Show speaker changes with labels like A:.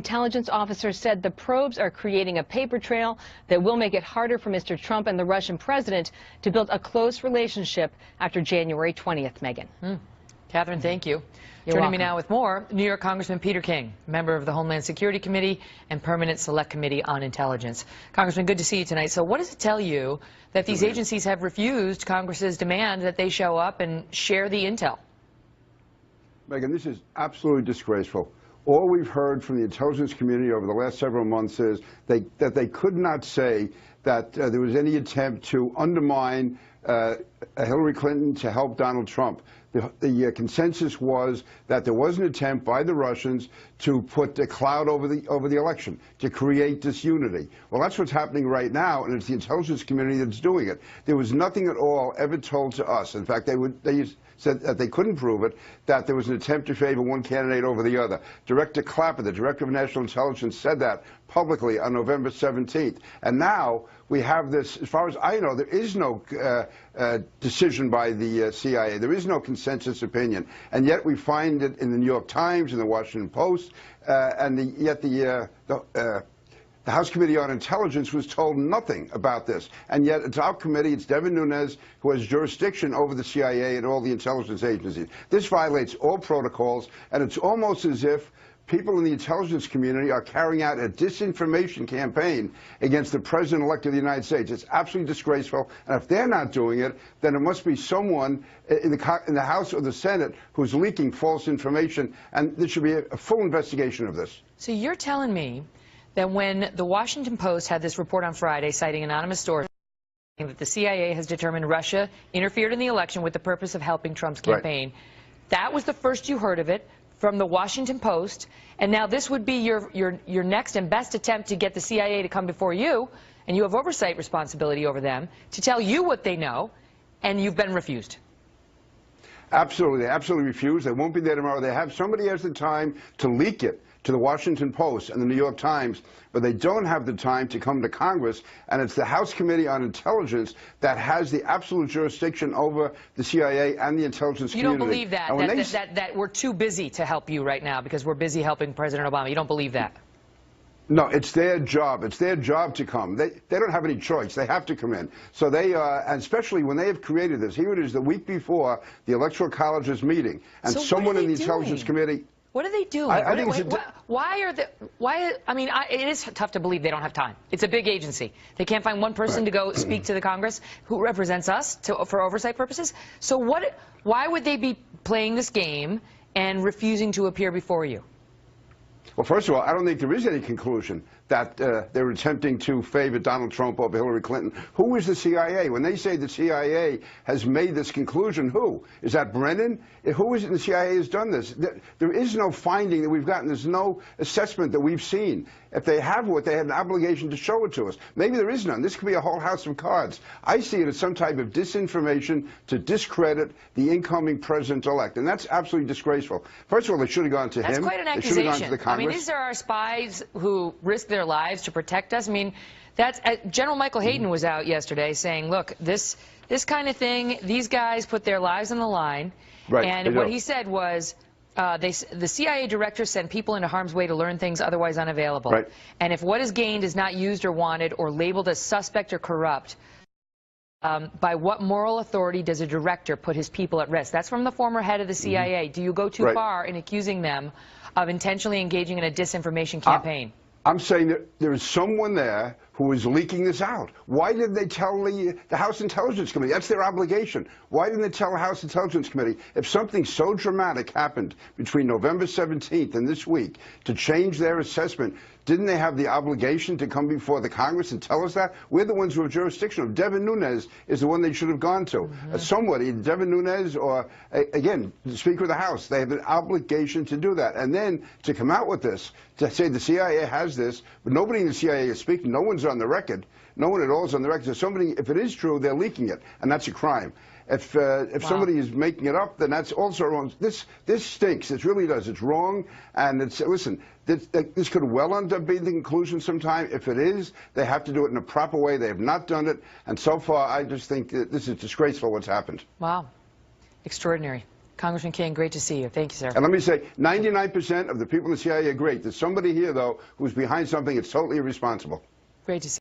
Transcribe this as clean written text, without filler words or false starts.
A: Intelligence officers said the probes are creating a paper trail that will make it harder for Mr. Trump and the Russian president to build a close relationship after January 20th, Megyn.
B: Catherine, thank you.
A: You're
B: Joining
A: welcome.
B: me now with more, New York Congressman Peter King, member of the Homeland Security Committee and Permanent Select Committee on Intelligence. Congressman, good to see you tonight. So what does it tell you that these agencies have refused Congress's demand that they show up and share the intel?
C: Megyn, this is absolutely disgraceful. All we've heard from the intelligence community over the last several months is that they could not say that there was any attempt to undermine Hillary Clinton to help Donald Trump. The consensus was that there was an attempt by the Russians to put a cloud over the election, to create disunity. Well, that's what's happening right now, and it's the intelligence community that's doing it. There was nothing at all ever told to us. In fact, they said that they couldn't prove it, that there was an attempt to favor one candidate over the other. Director Clapper, the Director of National Intelligence, said that publicly on November 17th. And now we have this, as far as I know, there is no decision by the CIA. There is no consensus opinion. And yet we find it in the New York Times and the Washington Post, yet the House Committee on Intelligence was told nothing about this. And yet it's our committee, it's Devin Nunes, who has jurisdiction over the CIA and all the intelligence agencies. This violates all protocols, and it's almost as if people in the intelligence community are carrying out a disinformation campaign against the President-elect of the United States. It's absolutely disgraceful, and if they're not doing it, then it must be someone in the House or the Senate who's leaking false information, and there should be a full investigation of this.
B: So you're telling me that when the Washington Post had this report on Friday citing anonymous sources saying that the CIA has determined Russia interfered in the election with the purpose of helping Trump's campaign, that was the first you heard of it from the Washington Post, and now this would be your next and best attempt to get the CIA to come before you, and you have oversight responsibility over them, to tell you what they know, and you've been refused.
C: Absolutely. They absolutely refuse. They won't be there tomorrow. Somebody has the time to leak it to the Washington Post and the New York Times, but they don't have the time to come to Congress, and it's the House Committee on Intelligence that has the absolute jurisdiction over the CIA and the intelligence community.
B: You don't believe that we're too busy to help you right now because we're busy helping President Obama. You don't believe that?
C: No, it's their job. It's their job to come. They don't have any choice. They have to come in. So they, and especially when they have created this, here it is the week before the Electoral College's meeting, and
B: so
C: someone in the Intelligence Committee.
B: What are they doing?
C: I think
B: I mean, it is tough to believe they don't have time. It's a big agency. They can't find one person to go speak to the Congress who represents us for oversight purposes. So why would they be playing this game and refusing to appear before you?
C: Well, first of all, I don't think there is any conclusion that they're attempting to favor Donald Trump over Hillary Clinton. Who is the CIA? When they say the CIA has made this conclusion, who? Is that Brennan? Who is it in the CIA has done this? There is no finding that we've gotten. There's no assessment that we've seen. If they have what, they had an obligation to show it to us. Maybe there is none. This could be a whole house of cards. I see it as some type of disinformation to discredit the incoming president-elect, and that's absolutely disgraceful. First of all, they should have gone to him.
B: That's quite an accusation.
C: They should have gone to the Congress.
B: I mean, these are our spies who risk their lives to protect us. I mean, that's General Michael Hayden was out yesterday saying, look, this kind of thing, these guys put their lives on the line.
C: Right,
B: and what he said was, the CIA director sent people into harm's way to learn things otherwise unavailable.
C: Right.
B: And if what is gained is not used or wanted or labeled as suspect or corrupt, by what moral authority does a director put his people at risk? That's from the former head of the CIA. Do you go too far in accusing them of intentionally engaging in a disinformation campaign?
C: I'm saying that there is someone there who is leaking this out. Why did they tell the House Intelligence Committee? That's their obligation. Why didn't they tell the House Intelligence Committee if something so dramatic happened between November 17th and this week to change their assessment? Didn't they have the obligation to come before the Congress and tell us that? We're the ones who have jurisdiction. Devin Nunes is the one they should have gone to. Somebody, Devin Nunes or, again, the Speaker of the House, they have an obligation to do that. And then to come out with this, to say the CIA has this, but nobody in the CIA is speaking. No one's on the record. No one at all is on the record. So somebody, if it is true, they're leaking it, and that's a crime. If somebody is making it up, then that's also wrong. This stinks. It really does. It's wrong. And it's, listen, this could well end up being the conclusion sometime. If it is, they have to do it in a proper way. They have not done it. And so far, I just think that this is disgraceful what's happened.
B: Wow. Extraordinary. Congressman King, great to see you. Thank you, sir.
C: And let me say, 99% of the people in the CIA are great. There's somebody here, though, who's behind something that's totally irresponsible.
B: Great to see you.